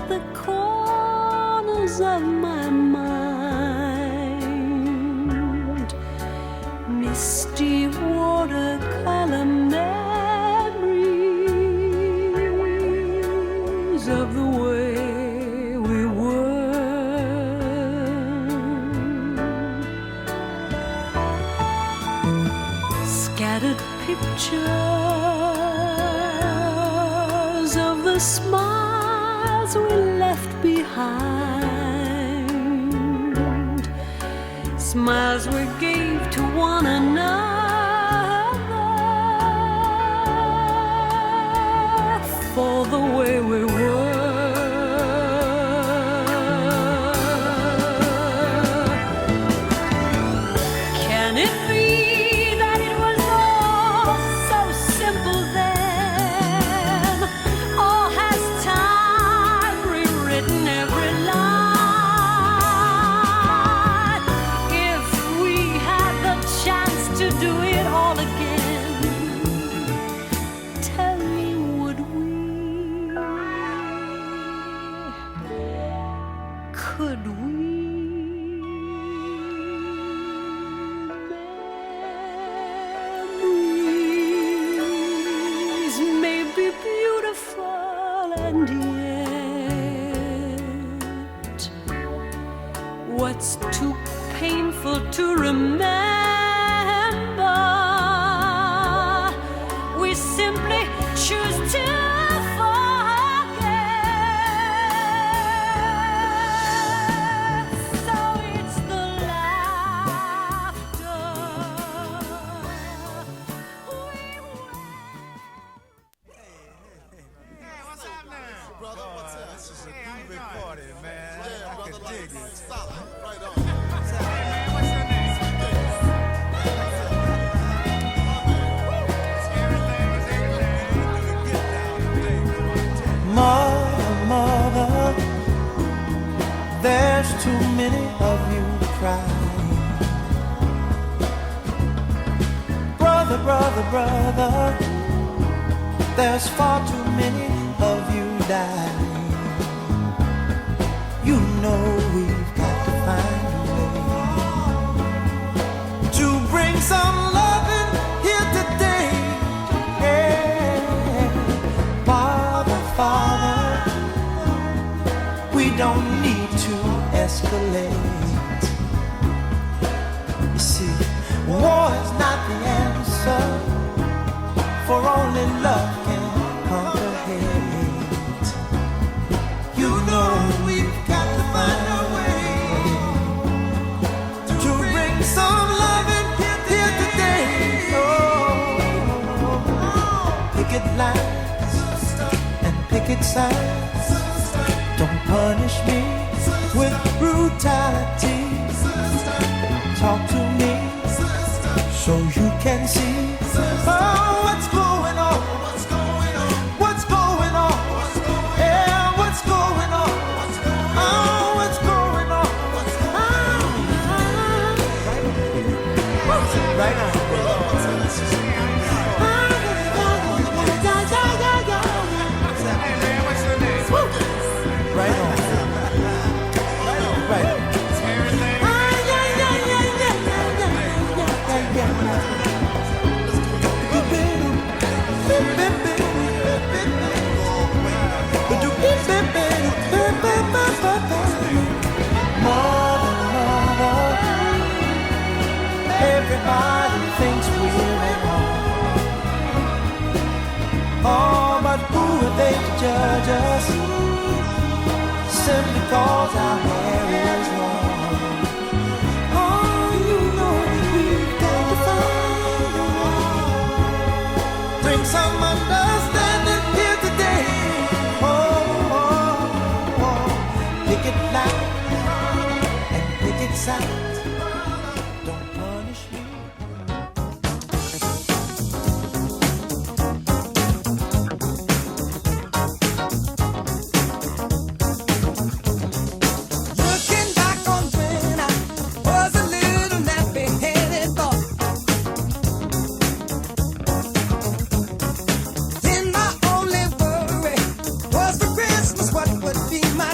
the corners of my mind, misty watercolor memories of the way we were. Scattered pictures of the smiles we left behind, smiles we gave to one another for the way we were. Can it be that it was all so simple then? Or has time rewritten every line? If we had the chance to do it all again, tell me, would we? Could we? Memories may be beautiful, and yet what's too painful to remember, we simply choose to forget. So it's the laughter we What's happening? Brother, what's up? This is a groovy party, man. Yeah, I brother, can like dig this. it. Solid. Right on. Hey, man, what's your name? Mother, mother, there's too many of you crying. Brother, brother, brother, there's far too many of you dying. You know we've got to find a way to bring some loving here today. Yeah. Father, Father, we don't need to escalate. You see, war is not the answer, for only love can conquer hate. You know we've got to find a way to bring some loving here today. Oh, picket lines and picket signs, don't punish me with brutality. Talk to me so you can see, oh, what's going on, what's going on, what's going on, yeah, what's going on, oh, what's going on, right now. Hey, man, what's your name? Right on. Right on. Everything. Everybody thinks we're at home. Oh, but who are they to judge us? Simply cause our hair is long. Oh, you know we've got to find a way. Bring some understanding here today. Oh, oh, oh. Picket line and picket sign. Don't punish me. Looking back on when I was a little nappy-headed boy, then my only worry was for Christmas what would be my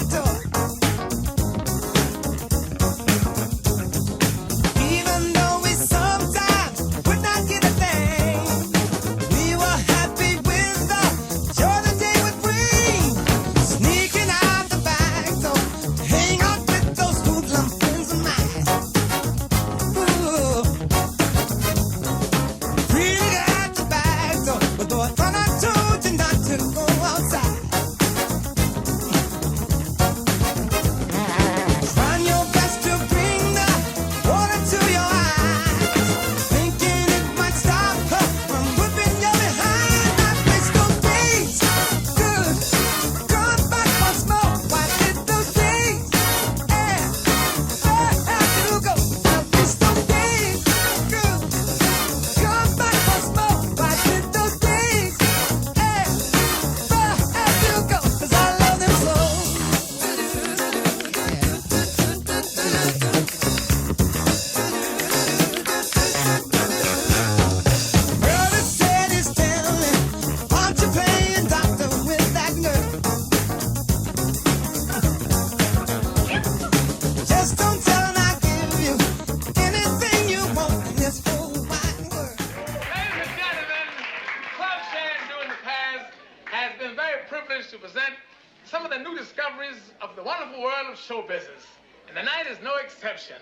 discoveries of the wonderful world of show business, and tonight is no exception.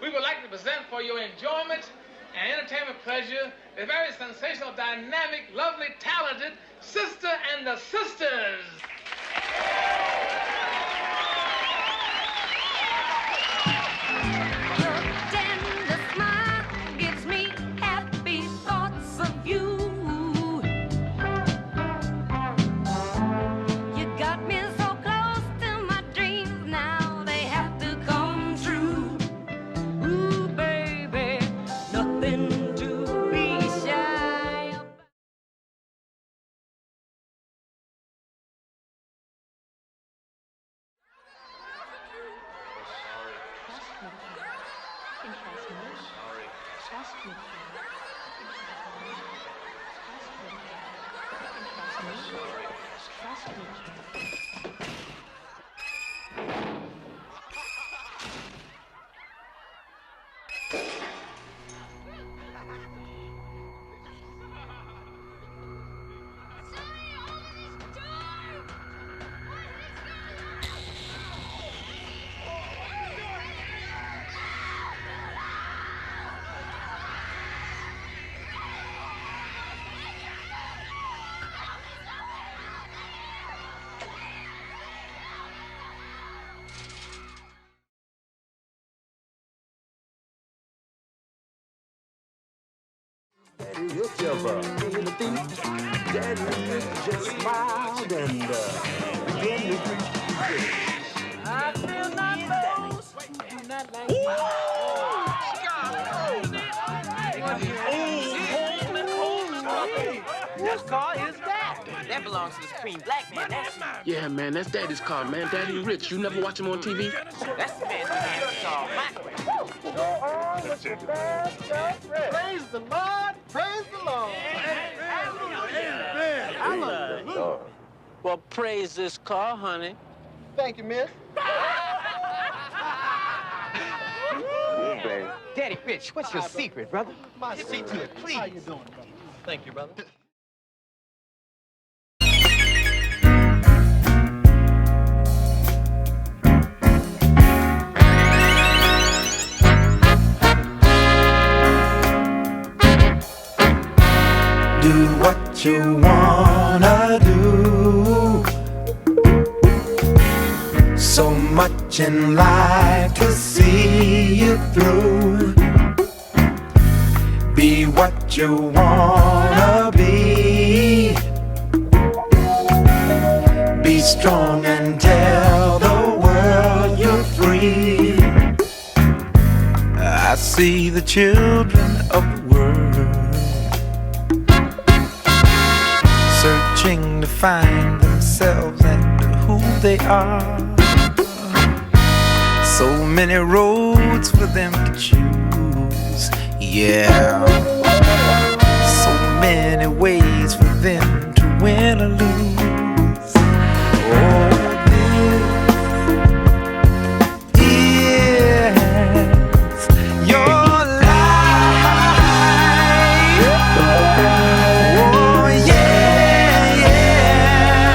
We would like to present for your enjoyment and entertainment pleasure the very sensational, dynamic, lovely, talented Sister and the Sisters. Your tender smile gives me happy thoughts of you. You got me so close to my dreams now, they have to come true. Ooh, baby, nothing to be shy about. That belongs to the Supreme Black Man. That's Yeah, man, that's Daddy's car, man. Daddy Rich. You never watch him on TV? that's the man who handles the car. Praise the Lord. Praise the Lord. Well, praise this car, honey. Thank you, miss. Daddy Rich, what's your secret, brother? My secret, please. How you doing, brother? Thank you, brother. Do what you wanna do. So much in life to see you through. Be what you wanna be. Be strong and tell the world you're free. I see the children of the world searching to find themselves and who they are. So many roads for them to choose, yeah. So many ways for them to win or lose. Oh, this is your life. Oh, yeah, yeah.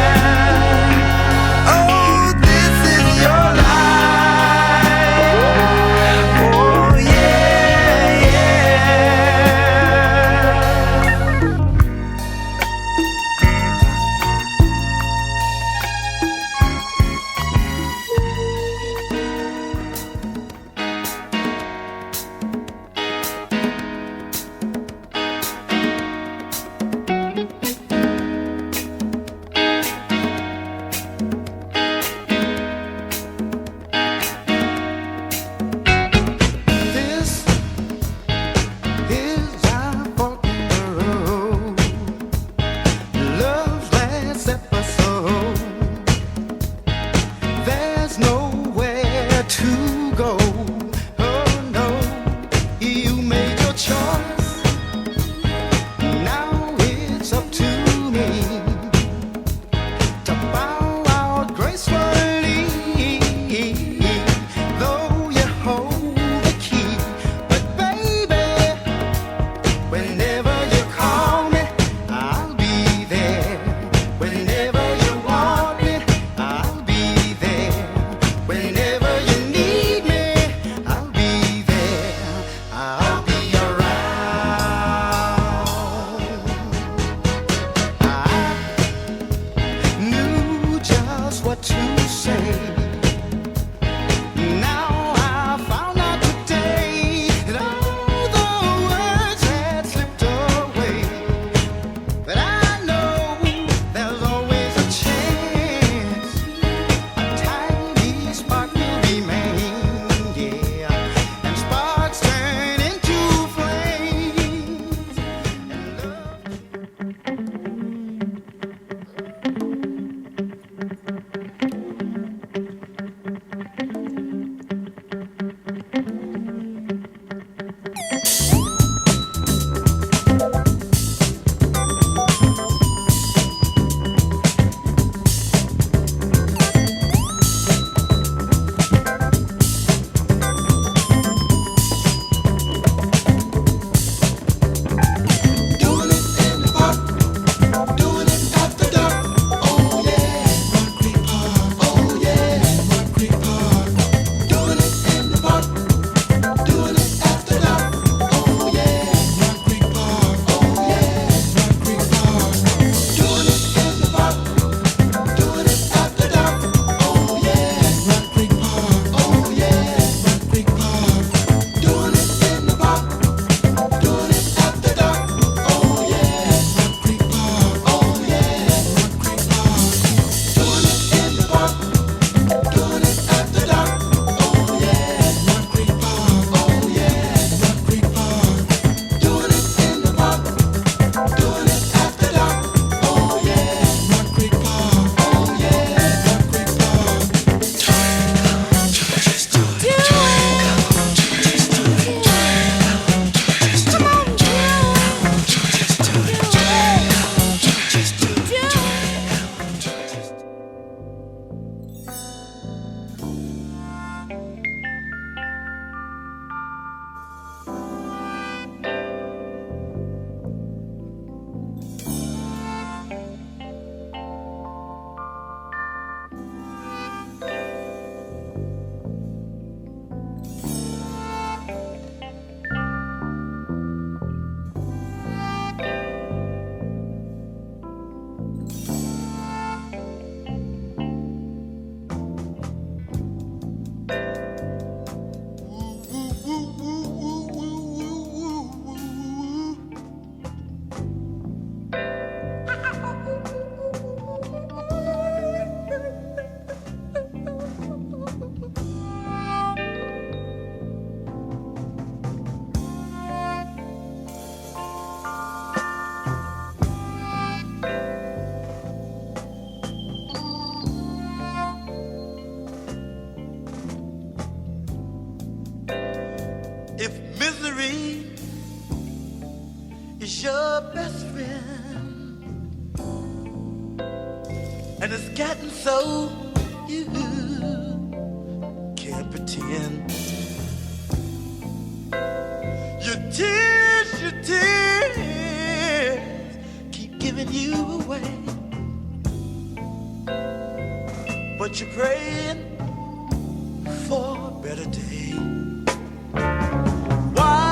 Oh, this is your life. Oh, yeah, This is our forking road, love's last episode. There's nowhere to go. Oh no, you made your choice. Now it's up to me to bow out gracefully. Though you hold the key, but baby, whenever you call me, I'll be there. Whenever you want me, I'll be your best friend, and it's gotten so you can't pretend. Your tears keep giving you away, but you're praying for a better day. Why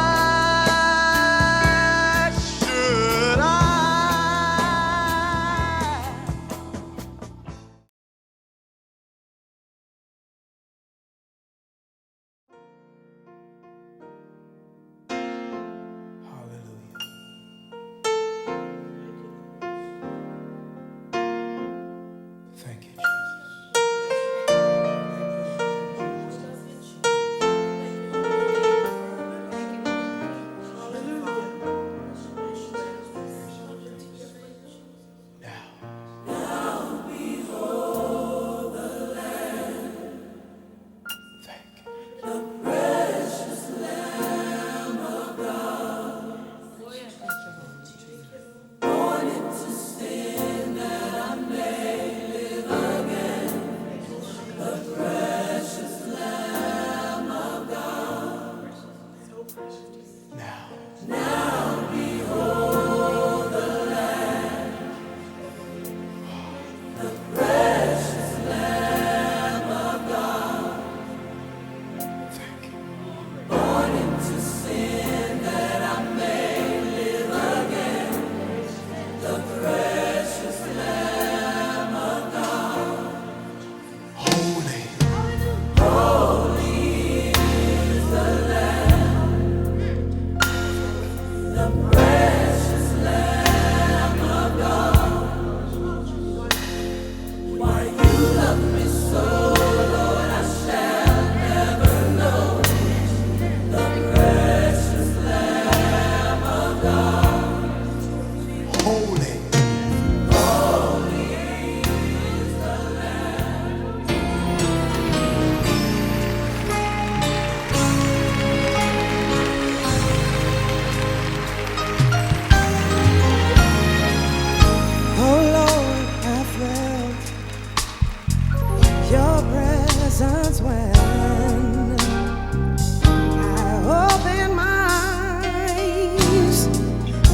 should I? Hallelujah. Thank you, Jesus.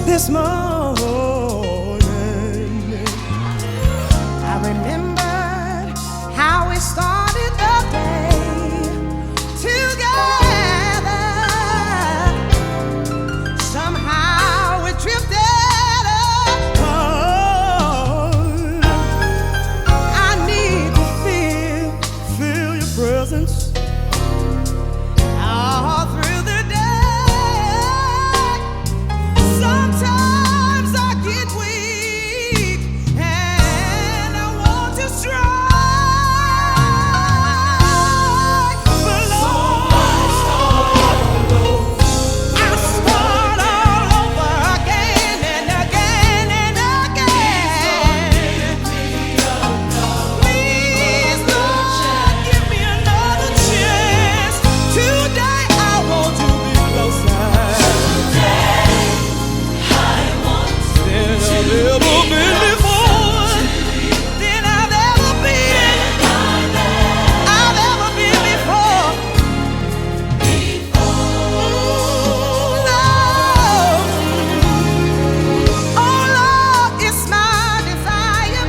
This morning, I remembered how we started the day together. Somehow we drifted apart. I need to feel your presence all through the day. Sometimes I get weak and I want to strike, but Lord, I start all over again and again and again. Please, Lord, give me another chance. Today I want to be closer. I've ever been before, than I've ever been before. Lord, oh Lord, it's my desire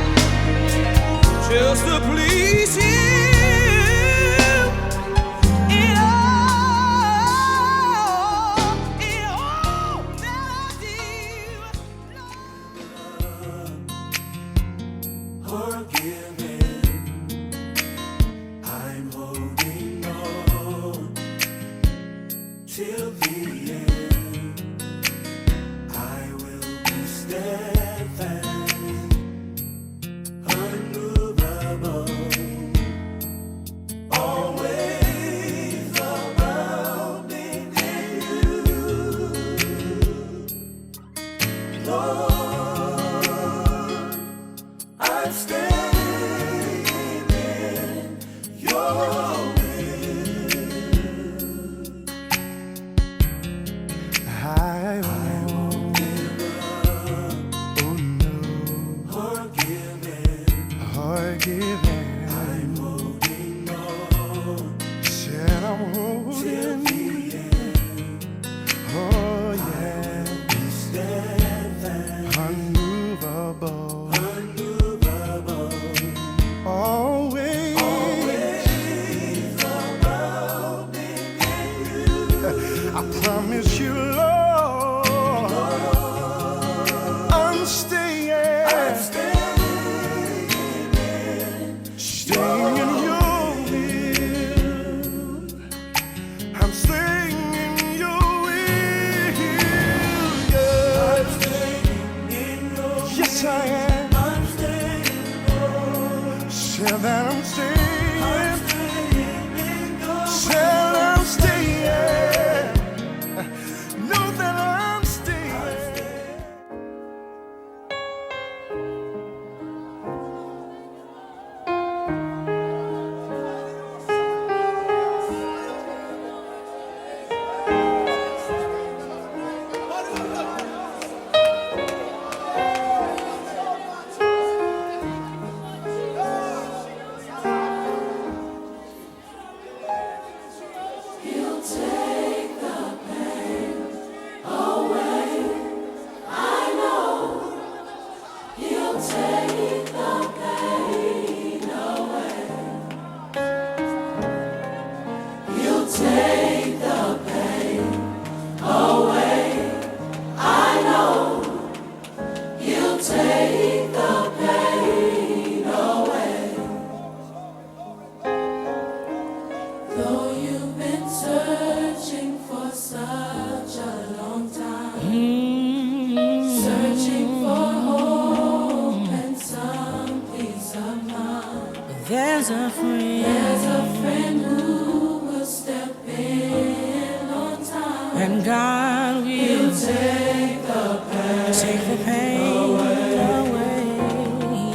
just to please you in all that I do. Forgiven, I'm holding on till the end. I will be steadfast, unmovable, always abounding in you, Lord. I'm staying in your will. I won't give up. Though you've been searching for such a long time, searching for hope and some peace of mind. There's a friend who will step in on time, and God will take the pain away.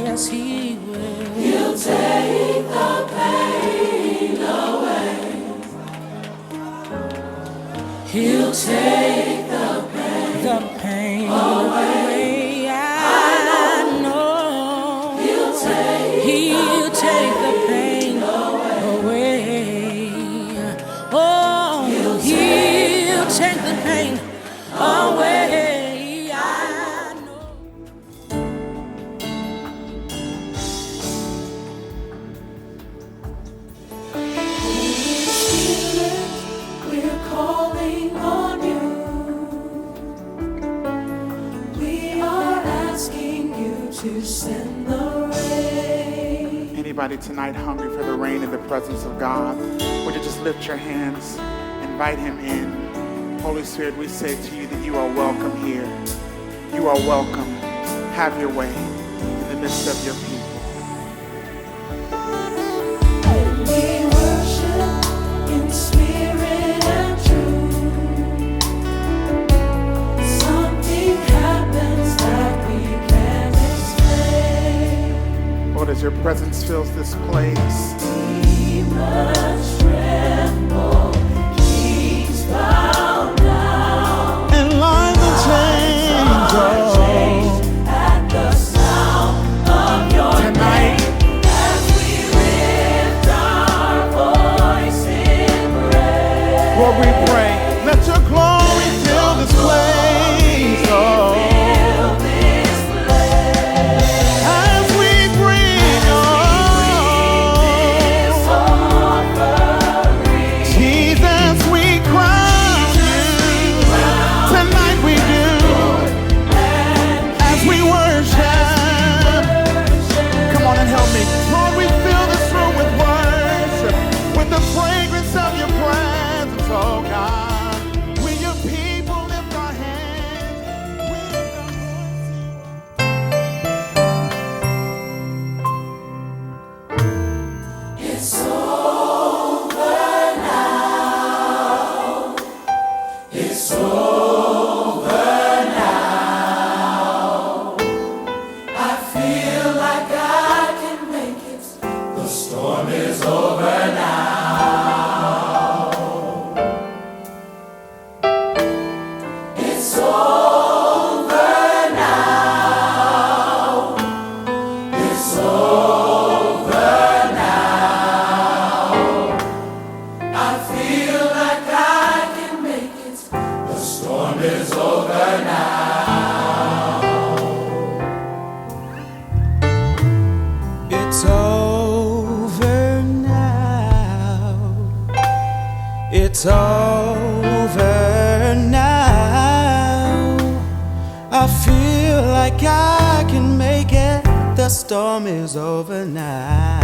Yes, He will. He'll take the pain away. He'll take the pain away. I know He'll take the pain away. Oh, He'll take the pain away. I know. We're calling on you. We are asking you to send the rain. Anybody tonight hungry for the rain in the presence of God? Would you just lift your hands, invite Him in? Holy Spirit, we say to you that you are welcome here. You are welcome. Have your way in the midst of your people. We worship in spirit and truth. Something happens that we can't explain. Lord, as your presence fills this place, Demons tremble, kings bow down, And life will change, oh. at the sound of your tonight, name. As we lift our voice in praise. Lord, we pray, let your glory fill this place, oh. Fill this place. As we bring, This offering. Jesus, we crown you. Tonight we do, as we worship. Come on and help me. Lord, we fill this room with worship, with the fragrance of your presence, oh God. Will your people lift our hands? We lift our voices. It's over now. It's over now. I feel like I can make it. The storm is over now. It's over now. It's over now. I feel like I can make it. The storm is over now. It's over now. It's over now. I feel like I can make it. The storm is over now.